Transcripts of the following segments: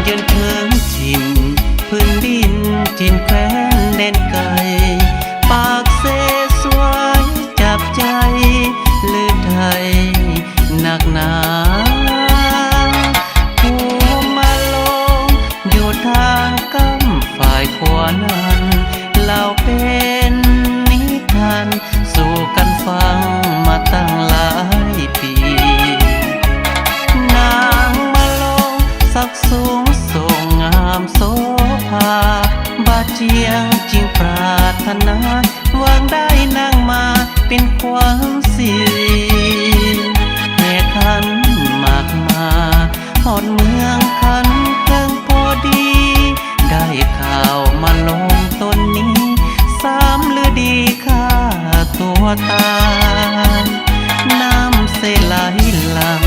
ยืนเทิงถิ่นพื้นดินถิ่นแคว้นแดนไกลปากเสสวยจับใจลือไทยหนักหนาผู้มาลงอยู่ทางกำฝ่ายขวานั้นเราเป็นนิทานสู่กันฟังมาตั้งหลายปีนางมาลงสักสูงส่งงามโสภาบาเจียงจริงปรารถนาหวังได้นางมาเป็นความสิริแห่ขันมากมาหอดเมืองคันเพิ่งพอดีได้ข่าวมาลงต้นนี้สามฤดีค่าตัวตายน้ำเสไหลหลัง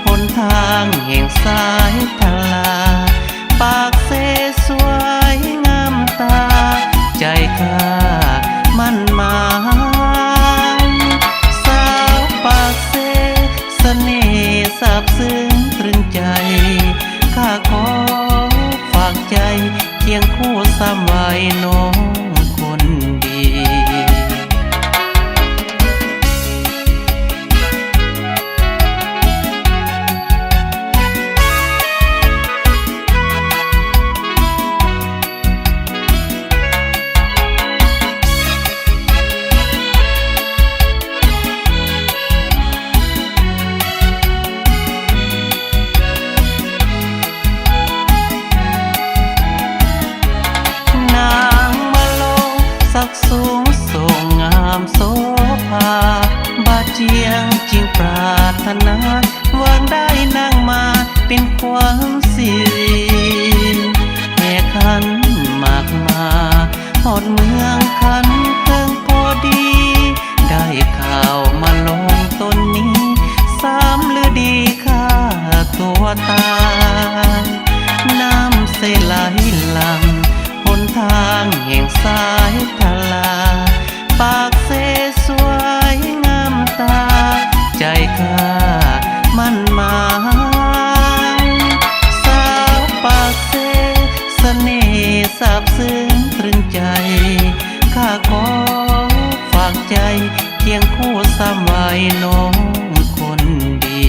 หนทางแห่งสายทลาปากเสสวยงามตาใจข้ามั่นหมายสาวปากเสเสน่ห์ซาบซึ้งตรึงใจข้าขอฝากใจเคียงคู่สามวัยน้องคนดี สักสูงส่งงามโสภาบาเจียงจริงปรารถนาหวังได้นางมาเป็นความสิริแห่ขันมากมาหอดเมืองคันเพิ่งพอดีได้ข่าวมาลงต้นนี้สามฤดีค่าตัวตายน้ำเสไหลหลังหนทางแห่งสายทลาปากเสสวยงามตาใจข้ามั่นหมายสาวปากเสเสน่ห์ซาบซึ้งตรึงใจข้าขอฝากใจเคียงคู่สามวัยน้องคนดี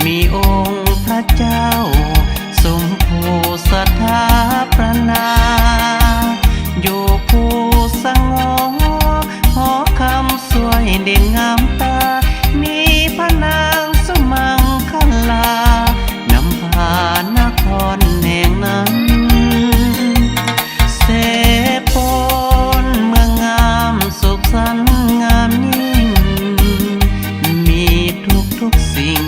มีองค์พระเจ้าทรงผู้ศรัทธาประนาอยู่ผู้สงบหอคำสวยเด่นงามตามีพระนางสุมังคลานำพานครแห่งนั้นเสพนเมืองงามสุขสันต์งามยิ่งมีทุกสิ่ง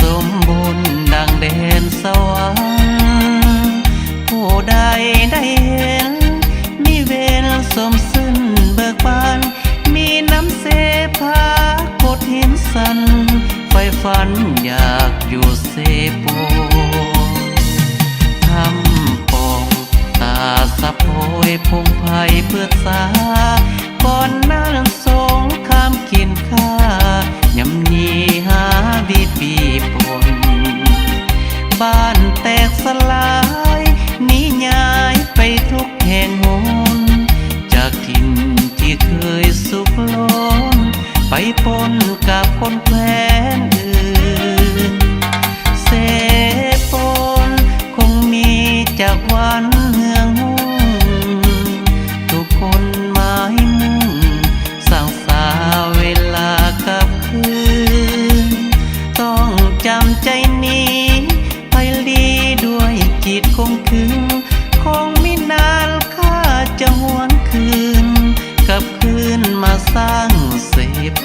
สมบูรณ์ดังแดนสวรรค์ผู้ใดได้เห็นมีเวรสมสิ้นเบิกบานมีน้ำเสภากดหินสันไฟฝันอยากอยู่เสโปทำปองตาสะโพยพงไพ่เพื่อสาก่อนนั้นสงครามกินข้ายำนีหาบีปีปนบ้านแตกสลายหนีย้ายไปทุกแห่งหนจากถิ่นที่เคยสุขล้นไปปนกับคนแคว้นอื่นเสพนคงมีจากวันเฮืองหุ่งทุกคนหมายมุ่งสร้างสาเวลากับคืนต้องจำใจนี้ไปลีด้วยจิตคงคืนคงไม่นานค่า จะหวนคืนกลับคืนมาสร้างเสพ